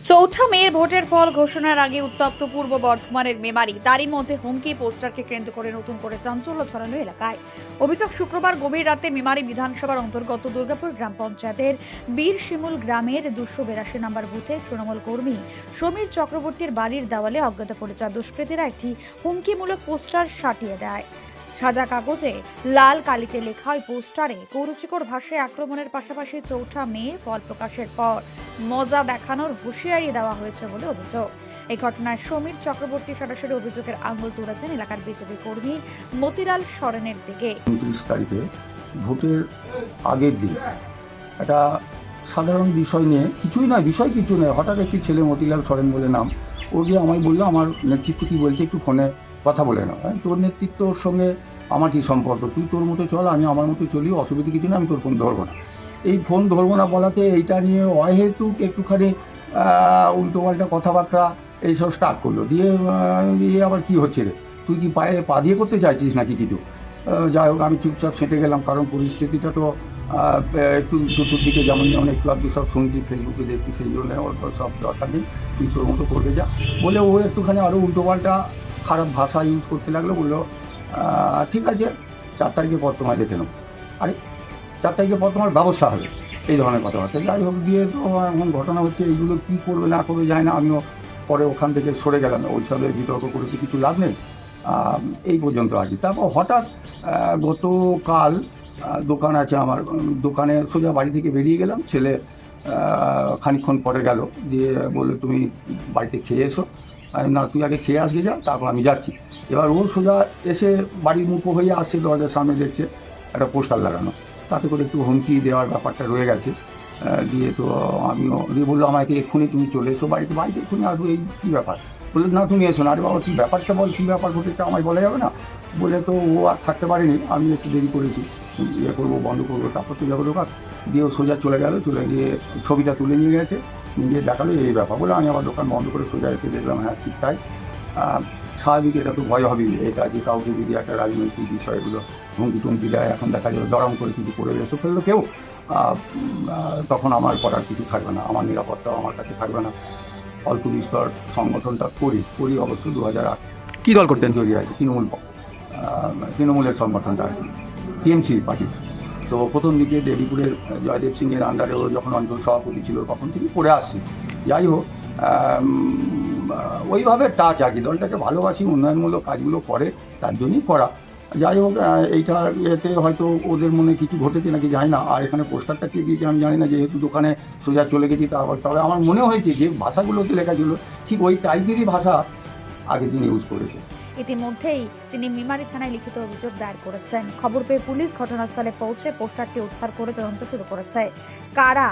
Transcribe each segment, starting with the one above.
চৌঠা মেয়ের ভোটের ফল ঘোষণার আগে উত্তপ্ত পূর্ব বর্ধমানের মেমারি, তারই মধ্যে হুমকি পোস্টারকে কেন্দ্র করে নতুন করে চাঞ্চল্য ছড়ানো এলাকায়। অভিযোগ, শুক্রবার গভীর রাতে মেমারি বিধানসভার অন্তর্গত দুর্গাপুর গ্রাম পঞ্চায়েতের বীর শিমুল গ্রামের 282 নম্বর বুথে তৃণমূল কর্মী সমীর চক্রবর্তীর বাড়ির দেওয়ালে অজ্ঞাত পরিচয় দুষ্কৃতীরা একটি হুমকিমূলক পোস্টার সাটিয়ে দেয়। সাদা কাগজে লাল কালিতে লেখা ওই পোস্টারে কুরুচিকর ভাষায় আক্রমণের পাশাপাশি চৌঠা মেয়ে ফল প্রকাশের পর মজা দেখানোর হুঁশিয়ারি দেওয়া হয়েছে বলে অভিযোগ। এই ঘটনায় সমীর চক্রবর্তী সরাসরি অভিযোগের আঙুল তুলেছেন এলাকার বিজেপি কর্মী মতিলাল সরেনের দিকে। 29 তারিখে ভোটের আগের দিন একটা সাধারণ বিষয় নিয়ে কিছুই নয়, বিষয় কিছু নয়, হঠাৎ একটি ছেলে মতিলাল সরেন বলে নাম, ও গিয়ে আমায় বললো আমার নেতৃত্ব কী বলছে একটু ফোনে কথা বলে নাও। তোর নেতৃত্বর সঙ্গে আমার কী সম্পর্ক, তুই তোর মতো চল, আমি আমার মতো চলি, অসুবিধা কিছু না, আমি তোর ফোন ধরবো না। এই ফোন ধরবো না বলাতে এইটা নিয়ে অহেতুক একটুখানি উল্টোপাল্টা কথাবার্তা এইসব স্টার্ট করলো। দিয়ে আবার কী হচ্ছে রে, তুই কি পায়ে পা দিয়ে করতে চাইছিস নাকি কিছু? যাই হোক, আমি চুপচাপ সেঁটে গেলাম, কারণ পরিস্থিতিটা তো একটু চতুর্দিকে যেমন যেমন একটু আধটু সব শুনছি, ফেসবুকে দেখছি, সেই জন্য ওর সব দরকার নেই, তুই তোর মতো করবে যা বলে ও একটুখানি আরও উল্টোপাল্টা খারাপ ভাষা ইউজ করতে লাগলো। বললো ঠিক আছে 4 তারিখের পর তোমায় দেখে নেবো। আরে 4 তারিখের পর তোমার ব্যবস্থা হবে, এই ধরনের কথাবার্তা। যাই হোক, দিয়ে তো এমন ঘটনা হচ্ছে, এইগুলো কী করবে না করবে যায় না। আমিও পরে ওখান থেকে সরে গেলাম, ওইসবের বিতর্ক করে তো কিছু লাভ নেই, এই পর্যন্ত আর কি। তারপর হঠাৎ গতকাল দোকান আছে আমার, দোকানে সোজা বাড়ি থেকে বেরিয়ে গেলাম, ছেলে খানিকক্ষণ পরে গেল, দিয়ে বললো তুমি বাড়িতে খেয়ে এসো। না, তুই আগে খেয়ে আসবে যা, তারপর আমি যাচ্ছি। এবার ও সোজা এসে বাড়ির মুখো হয়ে আসছে, দরজার সামনে দেখছে একটা পোস্টার লাগানো, তাতে করে একটু হুমকি দেওয়ার ব্যাপারটা রয়ে গেছে। দিয়ে তো আমিও দিয়ে বললো আমাকে এক্ষুনি তুমি চলে এসো বাড়িতে এক্ষুনি আসবো, এই কী ব্যাপার? বললো না তুমি এসো না। আরে বাবা, কী ব্যাপারটা বল, কী ব্যাপার ঘটেছে আমায় বলা যাবে না? বলে তো ও আর থাকতে পারেনি, আমি একটু দেরি করেছি, ইয়ে করবো বন্ধ করবো, তারপর তো যাবো দোকান। দিয়ে ও সোজা চলে গেল, চলে গিয়ে ছবিটা তুলে নিয়ে গেছে, নিয়ে দেখালো এই ব্যাপার বলে। আমি আবার দোকান বন্ধ করে সোজা এসে দেখলাম হ্যাঁ ঠিক তাই। স্বাভাবিক, এটা তো ভয় হবেই, এটা যে কাউকে যদি একটা রাজনৈতিক বিষয়গুলো হুমকি টুমকি দেয়, এখন দেখা যাবে দরম করে কিছু করে এসে ফেললো কেউ, তখন আমার করার কিছু থাকবে না, আমার নিরাপত্তাও আমার কাছে থাকবে না। অল্প বিস্তর সংগঠনটা করি অবশ্য 2008 কী দল করতেন? জড়িয়ে আছে তৃণমূলের সংগঠনটা আর কি, টিএমসি পার্টি। তো প্রথম দিকে দেবীপুরের জয়দেব সিংয়ের আন্ডারেও যখন অঞ্চল সভাপতি ছিল তখন থেকে করে আসছি। যাই হোক, ওইভাবে টাচ আর কি, দলটাকে ভালোবাসি, উন্নয়নমূলক কাজগুলো করে তার জন্যই করা। যাই হোক, এইটা এতে হয়তো ওদের মনে কিছু ঘটেছে নাকি জানি না। আর এখানে পোস্টারটা কে দিয়েছে আমি জানি না, যেহেতু দোকানে সোজা চলে গেছি। তবে আমার মনে হয়েছে যে ভাষাগুলোতে লেখা ছিল ঠিক ওই টাইপেরই ভাষা আগের দিন ইউজ করেছে। ইতিমধ্যেই তিনি মেমারি থানায় লিখিত অভিযোগ দায়ের করেছেন। খবর পেয়ে পুলিশ ঘটনাস্থলে পৌঁছে পোস্টারটি উদ্ধার করে তদন্ত শুরু করেছে। কারা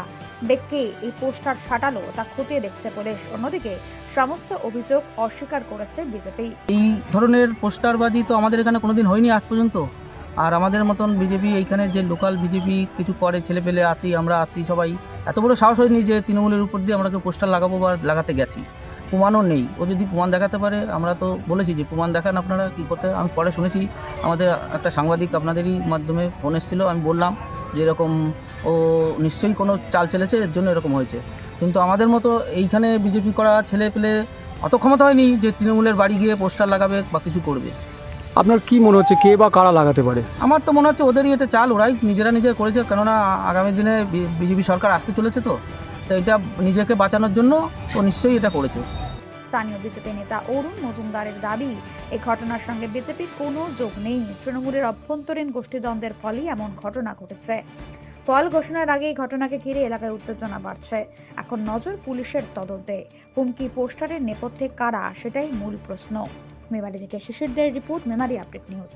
ব্যক্তি এই পোস্টার সাটালো তা খতিয়ে দেখছে পুলিশ। অন্যদিকে সমস্ত অভিযোগ অস্বীকার করেছে বিজেপি। এই ধরনের পোস্টারবাজি তো আমাদের এখানে কোনোদিন হয়নি আজ পর্যন্ত। আর আমাদের মতন বিজেপি এইখানে যে লোকাল বিজেপি কিছু করে, ছেলেপেলে আছি, আমরা আছি, সবাই এত বড় সাহস হয়নি যে তৃণমূলের উপর দিয়ে আমরা পোস্টার লাগাবো বা লাগাতে গেছি। প্রমাণও নেই, ও যদি প্রমাণ দেখাতে পারে, আমরা তো বলেছি যে প্রমাণ দেখান আপনারা কী করতে। আমি পরে শুনেছি আমাদের একটা সাংবাদিক আপনাদেরই মাধ্যমে ফোন এসেছিল, আমি বললাম যে এরকম ও নিশ্চয়ই কোনো চাল চেলেছে, এর জন্য এরকম হয়েছে। কিন্তু আমাদের মতো এইখানে বিজেপি করা ছেলেপেলে অত ক্ষমতা হয়নি যে তৃণমূলের বাড়ি গিয়ে পোস্টার লাগাবে বা কিছু করবে। আপনার কি মনে হচ্ছে কে বা কারা লাগাতে পারে? আমার তো মনে হচ্ছে ওদেরই এটা চাল, ওরাই নিজেরা করেছে। কেননা আগামী দিনে বিজেপি সরকার আসতে চলেছে, তো এটা নিজেকে বাঁচানোর জন্য ও নিশ্চয়ই এটা করেছে। স্থানীয় বিজেপি নেতা অরুণ মজুমদারের দাবি, এই ঘটনার সঙ্গে বিজেপির কোনো যোগ নেই। তৃণমূলের অভ্যন্তরীণ গোষ্ঠীদ্বন্দ্বের ফলেই এমন ঘটনা ঘটেছে। ফল ঘোষণার আগে এই ঘটনাকে ঘিরে এলাকায় উত্তেজনা বাড়ছে। এখন নজর পুলিশের তদন্তে। হুমকি পোস্টারের নেপথ্যে কারা, সেটাই মূল প্রশ্ন। মেমারি থেকে শিশিরদের রিপোর্ট, মেমারি আপডেট নিউজ।